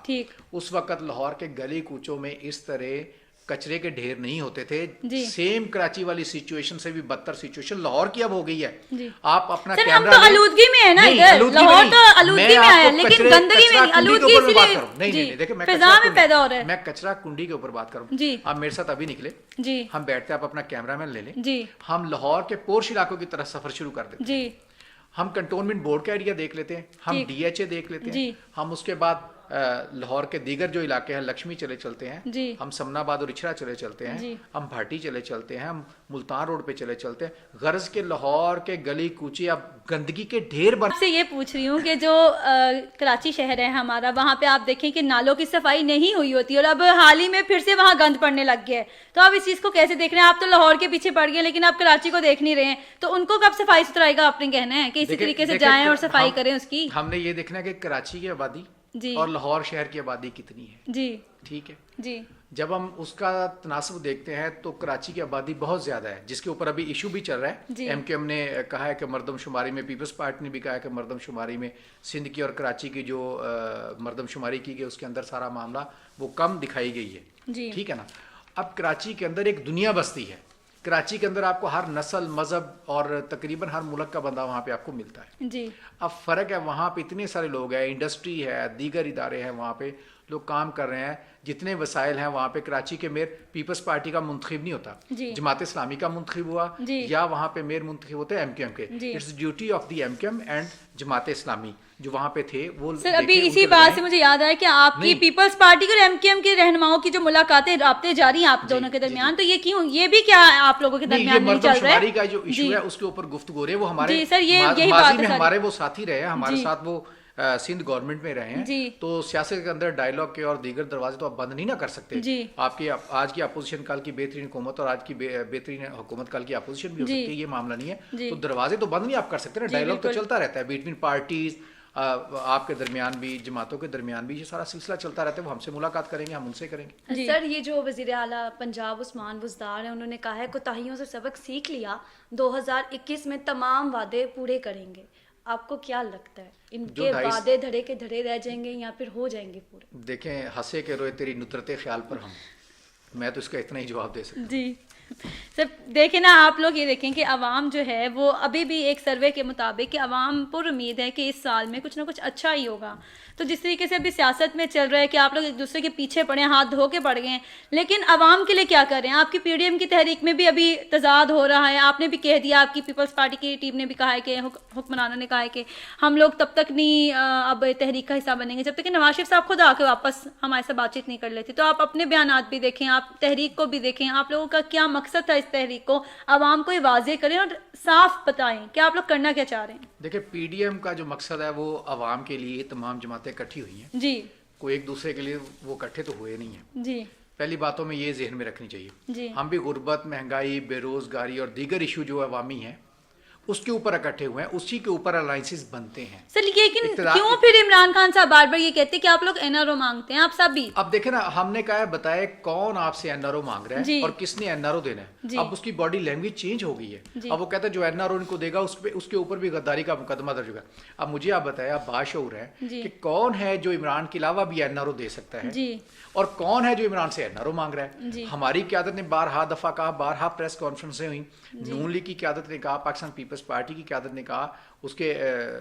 اس وقت لاہور کے گلی کوچوں میں اس طرح کچرے کے ڈھیر نہیں ہوتے تھے. جی. سیم کراچی والی سچویشن سے بھی بدتر سچویشن لاہور کی اب ہو گئی ہے. جی. آپ اپنا سر کیمرہ ہم تو آلودگی میں ہے نا ادھر, لاہور تو آلودگی میں آیا, لیکن گندگی میں آلودگی اسی لیے نہیں دیکھیں فضا میں پیدا ہو رہا ہے. میں کچرا کنڈی کے اوپر بات کروں. جی. آپ میرے ساتھ ابھی نکلے, جی, ہم بیٹھتے آپ اپنا کیمرہ مین لے لیں, جی, ہم لاہور کے پورش علاقوں کی طرف سفر شروع کر دیتے ہیں. جی, ہم کنٹونمنٹ بورڈ کا ایریا دیکھ لیتے ہیں, ہم ڈی ایچ اے دیکھ لیتے ہیں, ہم اس کے بعد لاہور کے دیگر جو علاقے ہیں لکشمی چلے چلتے ہیں, جی, ہم سمنا آباد اور اچھرا چلے چلتے ہیں, ہم بھاٹی چلے چلتے ہیں, ہم ملتان روڈ پہ چلے چلتے ہیں. غرض کے لاہور کے گلی کوچے اب گندگی کے ڈھیر بن. آپ سے یہ پوچھ رہی ہوں کہ جو کراچی شہر ہے ہمارا, وہاں پہ آپ دیکھیں کہ نالوں کی صفائی نہیں ہوئی ہوتی اور اب حال ہی میں پھر سے وہاں گند پڑنے لگ گیا ہے. تو آپ اس چیز کو کیسے دیکھ رہے ہیں؟ آپ تو لاہور کے پیچھے پڑ گئے لیکن آپ کراچی کو دیکھ نہیں رہے ہیں, تو ان کو کب صفائی ستھرائی کا آپ نے کہنا ہے کہ اسی طریقے سے جائیں اور صفائی کریں اس کی؟ ہم نے یہ دیکھنا ہے کہ کراچی کی آبادی اور لاہور شہر کی آبادی کتنی ہے. جی, ٹھیک ہے. جی, جب ہم اس کا تناسب دیکھتے ہیں تو کراچی کی آبادی بہت زیادہ ہے, جس کے اوپر ابھی ایشو بھی چل رہا ہے. ایم کیو ایم نے کہا ہے کہ مردم شماری میں, پیپلز پارٹی نے بھی کہا ہے کہ مردم شماری میں سندھ کی اور کراچی کی جو مردم شماری کی گئی اس کے اندر سارا معاملہ وہ کم دکھائی گئی ہے. ٹھیک ہے نا. اب کراچی کے اندر ایک دنیا بستی ہے. کراچی کے اندر آپ کو ہر نسل, مذہب اور تقریباً ہر ملک کا بندہ وہاں پہ آپ کو ملتا ہے. جی. اب فرق ہے, وہاں پہ اتنے سارے لوگ ہیں, انڈسٹری ہے, دیگر ادارے ہیں, وہاں پہ لوگ کام کر رہے ہیں, جتنے وسائل ہیں وہاں پہ. کراچی کے میئر پیپلز پارٹی کا منتخب نہیں ہوتا, جماعت اسلامی کا منتخب ہوا, یا وہاں پہ میئر منتخب ہوتے ہیں ایم کیو ایم کے. It's duty of the M Q M and Jamaat Islami جو وہاں پہ تھے وہ. سر ابھی اسی بات سے مجھے یاد آیا کہ آپ کی پیپلز پارٹی اور ایم کیو ایم کے رہنماؤں کی جو ملاقاتیں رابطے جاری ہیں آپ دونوں کے درمیان, تو یہ کیوں, یہ بھی کیا آپ لوگوں کے درمیان نہیں چل رہا ہے؟ مردم شماری کا جو ایشو ہے اس کے اوپر گفتگو ہو رہی ہے. وہ ہمارے ماضی میں ہمارے وہ ساتھی رہے ہیں, ہمارے ساتھ وہ سندھ گورنمنٹ میں رہے ہیں. تو سیاست کے اندر ڈائیلاگ کے اور دیگر دروازے تو آپ بند نہیں نہ کر سکتے. آپ کی آج کی اپوزیشن کل کی بہترین حکومت اور آج کی بہترین حکومت کل کی اپوزیشن بھی ہو سکتی ہے, یہ معاملہ نہیں ہے. تو دروازے تو بند نہیں آپ کر سکتے نا, ڈائیلاگ تو چلتا رہتا ہے بٹوین پارٹیز, آپ کے درمیان بھی, جماعتوں کے درمیان بھی, یہ سارا سلسلہ چلتا رہتا ہے. وہ ہم سے ملاقات کریں گے, ہم ان سے کریں گے. سر یہ جو وزیر اعلیٰ پنجاب عثمان بزدار ہیں, انہوں نے کہا ہے کوتاہیوں سے سبق سیکھ لیا, 2021 میں تمام وعدے پورے کریں گے. آپ کو کیا لگتا ہے ان کے وعدے دھڑے کے دھڑے رہ جائیں گے یا پھر ہو جائیں گے پورے؟ دیکھیں, ہنسے کے روئے تیری ندرت خیال پر ہم, میں تو اس کا اتنا ہی جواب دے سکتا ہوں. جی سر دیکھیں نا, آپ لوگ یہ دیکھیں کہ عوام جو ہے وہ ابھی بھی ایک سروے کے مطابق کہ عوام پر امید ہے کہ اس سال میں کچھ نہ کچھ اچھا ہی ہوگا. تو جس طریقے سے ابھی سیاست میں چل رہا ہے کہ آپ لوگ ایک دوسرے کے پیچھے پڑے ہیں, ہاتھ دھو کے پڑ گئے ہیں, لیکن عوام کے لیے کیا کر رہے ہیں؟ آپ کی پی ڈی ایم کی تحریک میں بھی ابھی تضاد ہو رہا ہے. آپ نے بھی کہہ دیا, آپ کی پیپلز پارٹی کی ٹیم نے بھی کہا ہے کہ حکمرانوں نے کہا ہے کہ ہم لوگ تب تک نہیں اب تحریک کا حصہ بنیں گے جب تک کہ نواز شریف صاحب خود آ کے واپس ہمارے سے بات چیت نہیں کر لیتے. تو آپ اپنے بیانات بھی دیکھیں, آپ تحریک کو بھی دیکھیں, آپ لوگوں کا کیا مقصد تھا اس تحریک کو, عوام کو یہ واضح کریں اور صاف بتائیں کہ آپ لوگ کرنا کیا چاہ رہے ہیں. دیکھیں, پی ڈی ایم کا جو مقصد ہے وہ عوام کے لیے تمام جماعتیں اکٹھی ہوئی ہیں. جی. کوئی ایک دوسرے کے لیے وہ اکٹھے تو ہوئے نہیں ہیں. جی. پہلی باتوں میں یہ ذہن میں رکھنی چاہیے. جی. ہم بھی غربت, مہنگائی, بے روزگاری اور دیگر ایشو جو عوامی ہیں اس کے اوپر اکٹھے ہوئے ہیں, اسی کے اوپر الائنسز بنتے ہیں. سر لیکن کیوں پھر عمران خان صاحب بار بار یہ کہتے ہیں کہ آپ لوگ این آر او مانگتے ہیں, آپ سب بھی؟ اب دیکھیں نا, ہم نے کہا ہے بتائے کون آپ سے این آر او مانگ رہا ہے اور کس نے این آر او دینا ہے. اب اس کی باڈی لینگویج چینج ہو گئی ہے. اب وہ کہتا ہے جو این آر او ان کو دے گا اس کے اوپر بھی غداری کا مقدمہ درج ہوگا. اب مجھے آپ بتائیں, آپ باشعور ہیں کہ کون ہے جو عمران کے علاوہ بھی این آر او دے سکتا ہے اور کون ہے جو عمران سے این آر او مانگ رہا ہے. ہماری قیادت نے بارہا دفعہ کہا, بارہا پریس کانفرنسیں ہوئیں, نون لیگ کی قیادت نے کہا, پاکستان پیپلز پارٹی کی قیادت نے کہا, اس کے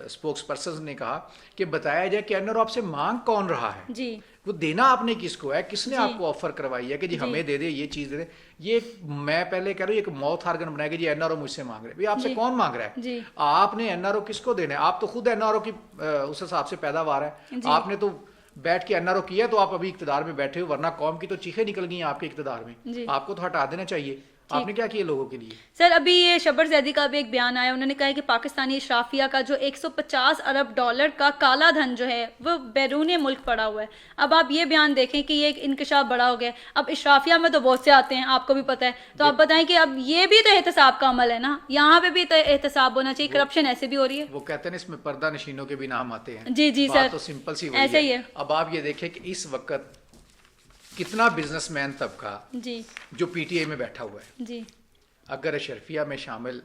اسپوکس پرسن نے کہا کہ بتایا جائے کہ این آر او آپ سے مانگ کون رہا ہے, وہ دینا آپ نے کس کو ہے, کس نے آپ کو آفر کروائی ہے کہ جی ہمیں دے دے, یہ چیز دے دے. یہ میں پہلے کہہ رہا ہوں, ایک موتھ آرگن بنایا کہ جی این آر او مجھ سے مانگ رہے ہیں. آپ سے کون مانگ رہا ہے؟ آپ نے این آر او کس کو دینا ہے؟ آپ تو خود این آر او کی اس حساب سے پیداوار ہے. آپ نے تو بیٹھ کے این آر او کیا تو آپ ابھی اقتدار میں بیٹھے ہو, ورنہ قوم کی تو چیخیں نکل گئی ہیں آپ کے اقتدار میں. آپ کو تو ہٹا دینا چاہیے. آپ نے کیا کیا لوگوں کے لیے؟ سر ابھی یہ شبر زیدی کا بھی ایک بیان آیا, انہوں نے کہا ہے کہ پاکستانی اشرافیہ کا جو 150 ارب ڈالر کا کالا دھن جو ہے وہ بیرون ملک پڑا ہوا ہے. اب آپ یہ بیان دیکھیں کہ یہ ایک انکشاف بڑا ہو گیا. اب اشرافیہ میں تو بہت سے آتے ہیں, آپ کو بھی پتہ ہے, تو آپ بتائیں کہ اب یہ بھی تو احتساب کا عمل ہے نا, یہاں پہ بھی احتساب ہونا چاہیے. کرپشن ایسے بھی ہو رہی ہے. وہ کہتے ہیں اس میں پردہ نشینوں کے بھی نام آتے ہیں. جی سر, تو سمپل سی ایسے ہی ہے. اب آپ یہ دیکھیں کہ اس وقت کتنا بزنس مین طبقہ جو پی ٹی آئی میں بیٹھا ہوا ہے, اگر اشرفیہ میں شامل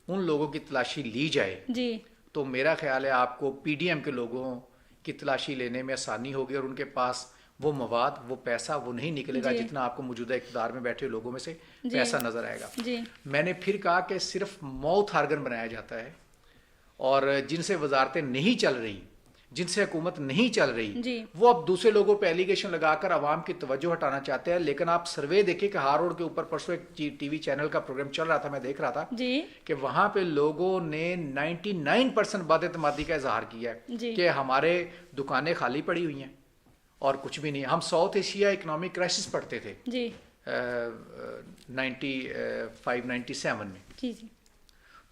ان لوگوں کی تلاشی لی جائے تو میرا خیال ہے آپ کو پی ڈی ایم کے لوگوں کی تلاشی لینے میں آسانی ہوگی اور ان کے پاس وہ مواد وہ پیسہ وہ نہیں نکلے گا جتنا آپ کو موجودہ اقتدار میں بیٹھے لوگوں میں سے پیسہ نظر آئے گا. میں نے پھر کہا کہ صرف ماؤتھ آرگن بنایا جاتا ہے اور جن سے وزارتیں نہیں چل رہی, جن سے حکومت نہیں چل رہی, وہ اب دوسرے لوگوں پہ ایلیگیشن لگا کر عوام کی توجہ ہٹانا چاہتے ہیں. لیکن آپ سروے دیکھیں کہ ہار روڈ کے اوپر پرسوں ایک ٹی وی چینل کا پروگرام چل رہا تھا, میں دیکھ رہا تھا کہ وہاں پہ لوگوں نے 99% بد اعتمادی کا اظہار کیا ہے کہ ہمارے دکانیں خالی پڑی ہوئی ہیں اور کچھ بھی نہیں. ہم ساؤتھ ایشیا اکنامک کرائسس پڑھتے تھے 95-97 میں,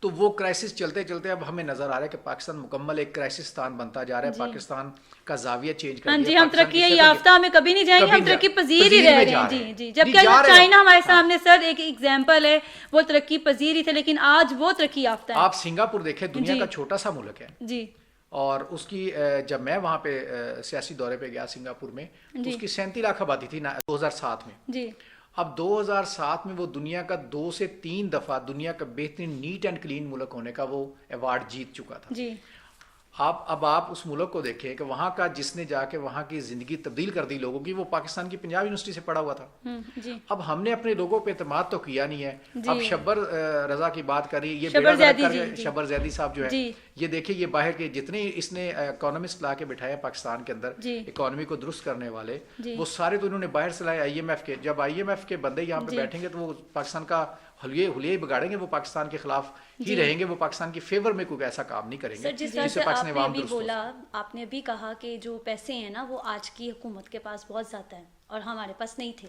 تو وہ کرائسس چلتے چلتے اب ہمیں نظر آ رہا ہے کہ پاکستان مکمل ایک کرائسستان بنتا جا رہا ہے. پاکستان کا زاویہ چینج کر دیا. ہم ترقی یافتہ میں کبھی نہیں جائیں گے, ہم ترقی پذیر ہی رہ رہے ہیں. جبکہ چائنا ہمارے سامنے سر ایک ایگزامپل ہے, وہ ترقی پذیر ہی تھے لیکن آج وہ ترقی یافتہ ہے. آپ سنگاپور دیکھیں, دنیا کا چھوٹا سا ملک ہے اور اس کی جب میں وہاں پہ سیاسی دورے پہ گیا سنگاپور میں, تو اس کی 37 لاکھ آبادی تھی 2007 میں. اب 2007 میں وہ دنیا کا 2 سے 3 دفعہ دنیا کا بہترین نیٹ اینڈ کلین ملک ہونے کا وہ ایوارڈ جیت چکا تھا. اب آپ اس ملک کو دیکھیں کہ وہاں کا جس نے جا کے وہاں کی زندگی تبدیل کر دی لوگوں کی, وہ پاکستان کی پنجاب یونیورسٹی سے پڑھا ہوا تھا. اب ہم نے اپنے لوگوں پہ اعتماد تو کیا نہیں ہے. اب شبر رضا کی بات کری, یہ شبر زیدی صاحب جو ہے, یہ دیکھیں یہ باہر کے جتنے اس نے اکانومسٹ لا کے بٹھائے پاکستان کے اندر اکانومی کو درست کرنے والے, وہ سارے تو انہوں نے باہر سے لائے IMF کے. جب IMF کے بندے یہاں پہ بیٹھیں گے تو وہ پاکستان کا حلیے بگاڑیں گے, وہ پاکستان کے خلاف ہی رہیں گے, وہ پاکستان کی فیور میں کوئی ایسا کام نہیں کریں گے. جس طرح سے آپ نے بھی بولا, آپ نے بھی کہا کہ جو پیسے ہیں نا وہ آج کی حکومت کے پاس بہت زیادہ ہیں اور ہمارے پاس نہیں تھے.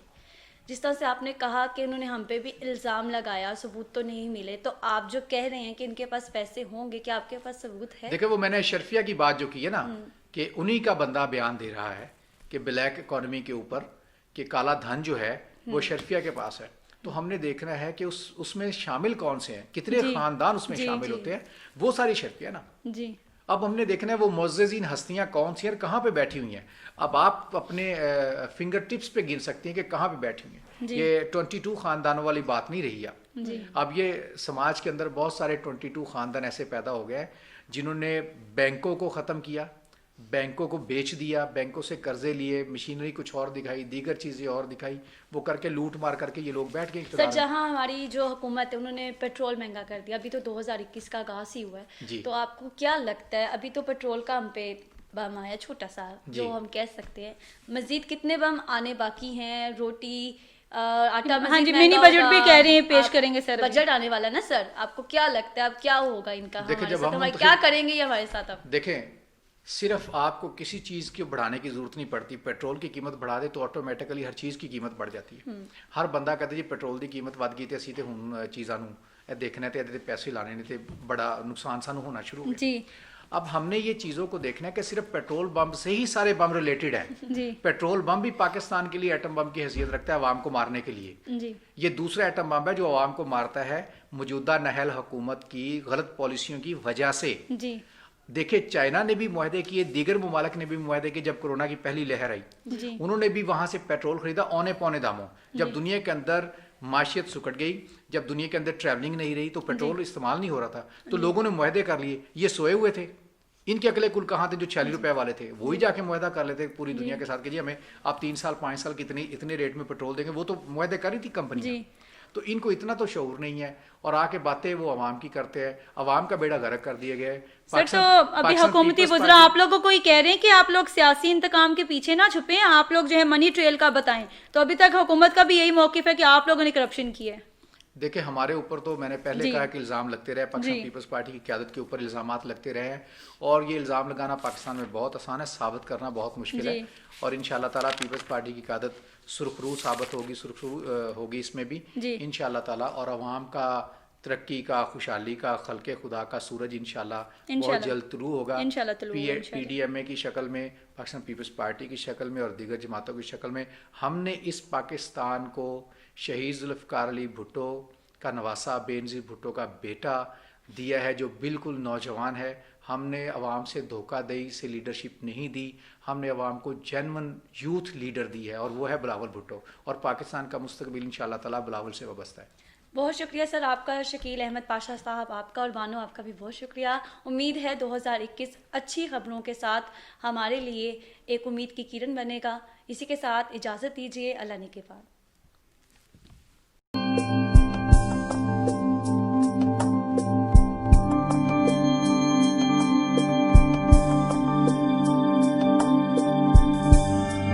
جس طرح سے آپ نے کہا کہ انہوں نے ہم پہ بھی الزام لگایا, ثبوت تو نہیں ملے, تو آپ جو کہہ رہے ہیں کہ ان کے پاس پیسے ہوں گے, کیا آپ کے پاس ثبوت ہے؟ دیکھیں وہ میں نے اشرفیہ کی بات جو کی ہے نا, کہ انہی کا بندہ بیان دے رہا ہے کہ بلیک اکانومی کے اوپر کہ کالا دھن جو ہے وہ اشرفیہ کے پاس ہے. تو ہم نے دیکھنا ہے کہ اس میں شامل کون سے ہیں, کتنے خاندان اس میں شامل ہوتے ہیں, وہ ساری شرفیہ نا. اب ہم نے دیکھنا ہے وہ معززین ہستیاں کون سی ہیں, کہاں پہ بیٹھی ہوئی ہیں. اب آپ اپنے فنگر ٹپس پہ گن سکتی ہیں کہ کہاں پہ بیٹھی ہوئی ہیں. یہ 22 خاندانوں والی بات نہیں رہی اب یہ سماج کے اندر بہت سارے 22 خاندان ایسے پیدا ہو گئے جنہوں نے بینکوں کو ختم کیا, بینکوں کو بیچ دیا, بینکوں سے قرضے لیے, مشینری کچھ اور دکھائی, دیگر چیزیں اور دکھائی, وہ کر کے لوٹ مار کر کے یہ لوگ بیٹھ گئے. سر جہاں ہماری جو حکومت ہے انہوں نے پیٹرول مہنگا کر دیا, ابھی تو 2021 کا آغاز ہی ہوا ہے, تو آپ کو کیا لگتا ہے ابھی تو پیٹرول کا ہم پہ بم آیا چھوٹا سا جو ہم کہہ سکتے ہیں, مزید کتنے بم آنے باقی ہیں؟ روٹی آٹا منی بجٹ بھی کہہ رہے ہیں پیش کریں گے سر, بجٹ آنے والا نا سر, آپ کو کیا لگتا ہے اب کیا ہوگا ان کا ہمارے ساتھ, ہمارے کیا کریں گے یہ ہمارے ساتھ؟ اب دیکھیں صرف آپ کو کسی چیز کو بڑھانے کی ضرورت نہیں پڑتی. پیٹرول کی قیمت بڑھا دے تو آٹومیٹکلی ہر چیز کی قیمت بڑھ جاتی ہے. ہر بندہ کہتا ہے جی پیٹرول کی قیمت ود گئی تے اسی تے ہن چیزاں نوں دیکھنا تے تے پیسے لانے نے تے بڑا نقصان سانو ہونا شروع ہو گیا. اب ہم نے یہ چیزوں کو دیکھنا ہے کہ صرف پیٹرول بم سے ہی سارے بم ریلیٹڈ ہیں. پیٹرول بم بھی پاکستان کے لیے ایٹم بم کی حیثیت رکھتا ہے عوام کو مارنے کے لیے. یہ دوسرا ایٹم بم ہے جو عوام کو مارتا ہے موجودہ نااہل حکومت کی غلط پالیسیوں کی وجہ سے. دیکھیں چائنا نے بھی معاہدے کیے, دیگر ممالک نے بھی معاہدے کیے. جب کورونا کی پہلی لہر آئی انہوں نے بھی وہاں سے پیٹرول خریدا اونے پونے داموں. جب دنیا کے اندر معیشت سکڑ گئی, جب دنیا کے اندر ٹریولنگ نہیں رہی تو پیٹرول استعمال نہیں ہو رہا تھا, تو لوگوں نے معاہدے کر لیے. یہ سوئے ہوئے تھے, ان کے عقلیں کل کہاں تھے جو 46 روپے والے تھے, وہی جا کے معاہدہ کر لیتے پوری دنیا کے ساتھ کہ جی ہمیں آپ 3 سال 5 سال کی اتنے ریٹ میں پیٹرول دیں گے. وہ تو معاہدے کر رہی تھی کمپنی. تو ان کو اتنا تو شعور نہیں ہے, اور آ کے باتیں وہ عوام کی کرتے ہیں. عوام کا بیڑا غرق کر دیا گیا ہے. سر تو ابھی حکومتی وزراء آپ لوگوں کو ہی کہہ رہے ہیں کہ آپ لوگ سیاسی انتقام کے پیچھے نہ چھپیں, آپ لوگ جو ہے منی ٹریل کا بتائیں. تو ابھی تک حکومت کا بھی یہی موقف ہے کہ آپ لوگوں نے کرپشن کی ہے. دیکھیں ہمارے اوپر تو میں نے پہلے کہا کہ الزام لگتے رہے, پاکستان پیپلز پارٹی کی قیادت کے اوپر الزامات لگتے رہے ہیں, اور یہ الزام لگانا پاکستان میں بہت آسان ہے, ثابت کرنا بہت مشکل ہے. اور انشاءاللہ تعالیٰ پیپلز پارٹی کی قیادت سرخرو ثابت ہوگی, سرخرو ہوگی اس میں بھی انشاءاللہ تعالیٰ. اور عوام کا ترقی کا, خوشحالی کا, خلق خدا کا سورج انشاءاللہ بہت جلد طلوع ہوگا. پی ڈی ایم اے کی شکل میں, پاکستان پیپلز پارٹی کی شکل میں, اور دیگر جماعتوں کی شکل میں. ہم نے اس پاکستان کو شہید ذوالفقار علی بھٹو کا نواسہ بے نظیر بھٹو کا بیٹا دیا ہے جو بالکل نوجوان ہے. ہم نے عوام سے دھوکہ دہی سے لیڈرشپ نہیں دی, ہم نے عوام کو جینون یوتھ لیڈر دی ہے, اور وہ ہے بلاول بھٹو. اور پاکستان کا مستقبل انشاءاللہ تعالیٰ بلاول سے وابستہ ہے. بہت شکریہ سر آپ کا، شکیل احمد پاشا صاحب آپ کا، اور بانو آپ کا بھی بہت شکریہ۔ امید ہے 2021 اچھی خبروں کے ساتھ ہمارے لیے ایک امید کی کرن بنے گا۔ اسی کے ساتھ اجازت دیجیے، اللہ نے کے بعد۔